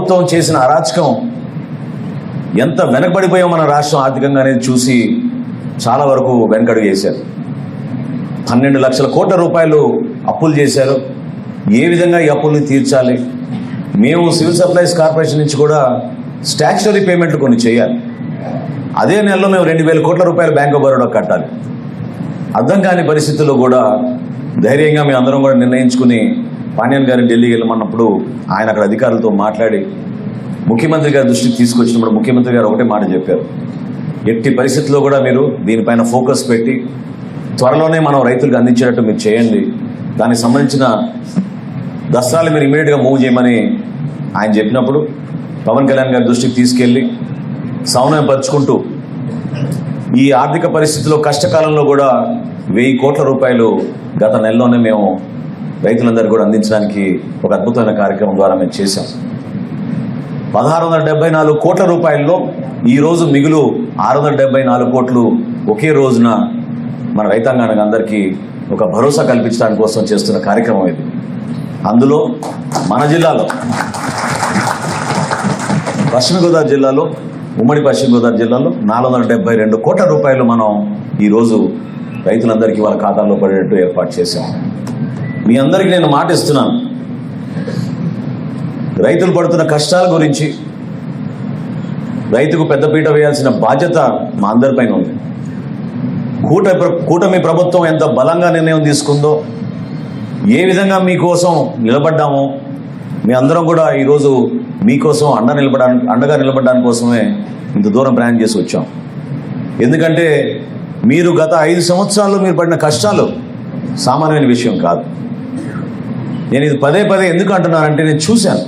ప్రభుత్వం చేసిన అరాచకం ఎంత వెనకబడిపోయాం మన రాష్ట్రం ఆర్థికంగా అనేది చూసి చాలా వరకు వెనకడుగు వేశారు. 12 లక్షల కోట్ల రూపాయలు అప్పులు చేశారు. ఏ విధంగా ఈ అప్పుల్ని తీర్చాలి? మేము సివిల్ సప్లైస్ కార్పొరేషన్ నుంచి కూడా స్టాచ్యుటరీ పేమెంట్లు కొన్ని చేయాలి. అదే నెలలో మేము 2,000 కోట్ల రూపాయలు బ్యాంక్ ఆఫ్ బరోడా కట్టాలి. అర్థం కాని పరిస్థితుల్లో కూడా ధైర్యంగా మేము అందరం కూడా నిర్ణయించుకుని పాండ్యన్ గారిని ఢిల్లీకి వెళ్ళమన్నప్పుడు ఆయన అక్కడ అధికారులతో మాట్లాడి ముఖ్యమంత్రి గారి దృష్టికి తీసుకొచ్చినప్పుడు ముఖ్యమంత్రి గారు ఒకటే మాట చెప్పారు, ఎట్టి పరిస్థితుల్లో కూడా మీరు దీనిపైన ఫోకస్ పెట్టి త్వరలోనే మనం రైతులకు అందించేటట్టు మీరు చేయండి, దానికి సంబంధించిన దస్త్రాలు మీరు ఇమీడియట్గా మూవ్ చేయమని ఆయన చెప్పినప్పుడు పవన్ కళ్యాణ్ గారి దృష్టికి తీసుకెళ్ళి సమన్వయపరుచుకుంటూ ఈ ఆర్థిక పరిస్థితుల్లో కష్టకాలంలో కూడా 1000 కోట్ల రూపాయలు గత నెలలోనే మేము రైతులందరికీ కూడా అందించడానికి ఒక అద్భుతమైన కార్యక్రమం ద్వారా మేము చేశాం. 1674 కోట్ల రూపాయల్లో ఈరోజు మిగులు 674 కోట్లు ఒకే రోజున మన రైతాంగానికి అందరికీ ఒక భరోసా కల్పించడానికి కోసం చేస్తున్న కార్యక్రమం ఇది. అందులో మన జిల్లాలో పశ్చిమ గోదావరి జిల్లాలో ఉమ్మడి పశ్చిమ గోదావరి జిల్లాలో 472 కోట్ల రూపాయలు మనం ఈరోజు రైతులందరికీ వాళ్ళ ఖాతాల్లో పడేటట్టు ఏర్పాటు చేశాం. మీ అందరికీ నేను మాట ఇస్తున్నాను, రైతులు పడుతున్న కష్టాల గురించి రైతుకు పెద్దపీట వేయాల్సిన బాధ్యత మా అందరిపైన ఉంది. కూటమి ప్రభుత్వం ఎంత బలంగా నిర్ణయం తీసుకుందో, ఏ విధంగా మీకోసం నిలబడ్డామో, మీ అందరం కూడా ఈరోజు మీకోసం అండగా నిలబడడానికి కోసమే ఇంత దూరం ప్రయాణం చేసి వచ్చాం. ఎందుకంటే మీరు గత 5 సంవత్సరాల్లో మీరు పడిన కష్టాలు సామాన్యమైన విషయం కాదు. నేను ఇది పదే ఎందుకు అంటున్నానంటే నేను చూశాను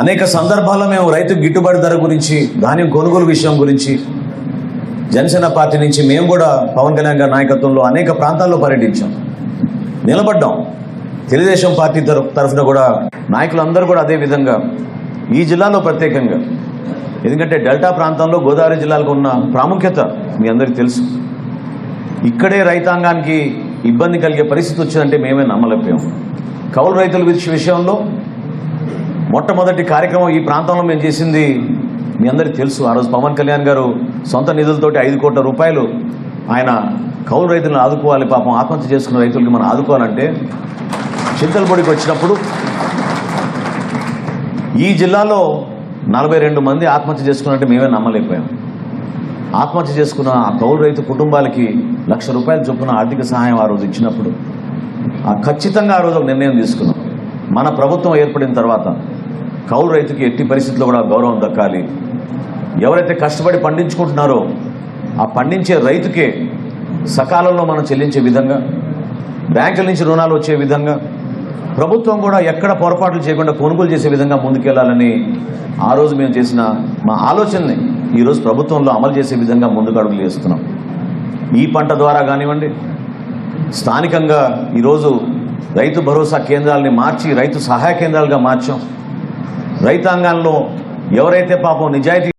అనేక సందర్భాల్లో మేము రైతు గిట్టుబాటు ధర గురించి, ధాన్యం కొనుగోలు విషయం గురించి జనసేన పార్టీ నుంచి మేము కూడా పవన్ కళ్యాణ్ గారి నాయకత్వంలో అనేక ప్రాంతాల్లో పర్యటించాం, నిలబడ్డాం. తెలుగుదేశం పార్టీ తరఫున కూడా నాయకులందరూ కూడా అదే విధంగా ఈ జిల్లాలో ప్రత్యేకంగా, ఎందుకంటే డెల్టా ప్రాంతంలో గోదావరి జిల్లాలకు ఉన్న ప్రాముఖ్యత మీ అందరికీ తెలుసు. ఇక్కడే రైతాంగానికి ఇబ్బంది కలిగే పరిస్థితి వచ్చిందంటే మేమే నమ్మలేకపోయాం. కౌలు రైతుల విషయంలో మొట్టమొదటి కార్యక్రమం ఈ ప్రాంతంలో మేము చేసింది మీ అందరికీ తెలుసు. ఆ రోజు పవన్ కళ్యాణ్ గారు సొంత నిధులతోటి 5 కోట్ల రూపాయలు ఆయన కౌలు రైతులను ఆదుకోవాలి, పాపం ఆత్మహత్య చేసుకున్న రైతులకి మనం ఆదుకోవాలంటే చింతలపూడికి వచ్చినప్పుడు ఈ జిల్లాలో 42 మంది ఆత్మహత్య చేసుకున్నట్టే మేమే నమ్మలేకపోయాం. ఆత్మహత్య చేసుకున్న ఆ కౌలు రైతు కుటుంబాలకి 1,00,000 రూపాయలు చొప్పున ఆర్థిక సహాయం ఆ రోజు ఇచ్చినప్పుడు ఖచ్చితంగా ఆ రోజు ఒక నిర్ణయం తీసుకున్నాం. మన ప్రభుత్వం ఏర్పడిన తర్వాత కౌలు రైతుకి ఎట్టి పరిస్థితుల్లో కూడా గౌరవం దక్కాలి. ఎవరైతే కష్టపడి పండించుకుంటున్నారో ఆ పండించే రైతుకే సకాలంలో మనం చెల్లించే విధంగా, బ్యాంకుల నుంచి రుణాలు వచ్చే విధంగా, ప్రభుత్వం కూడా ఎక్కడ పొరపాట్లు చేయకుండా కొనుగోలు చేసే విధంగా ముందుకెళ్లాలని ఆ రోజు మేము చేసిన మా ఆలోచనని ఈరోజు ప్రభుత్వంలో అమలు చేసే విధంగా ముందుకు అడుగులు వేస్తున్నాం. ఈ పంట ద్వారా కానివ్వండి, స్థానికంగా ఈరోజు రైతు భరోసా కేంద్రాలని మార్చి రైతు సహాయ కేంద్రాలుగా మార్చాం. రైతాంగంలో ఎవరైతే పాపం నిజాయితీ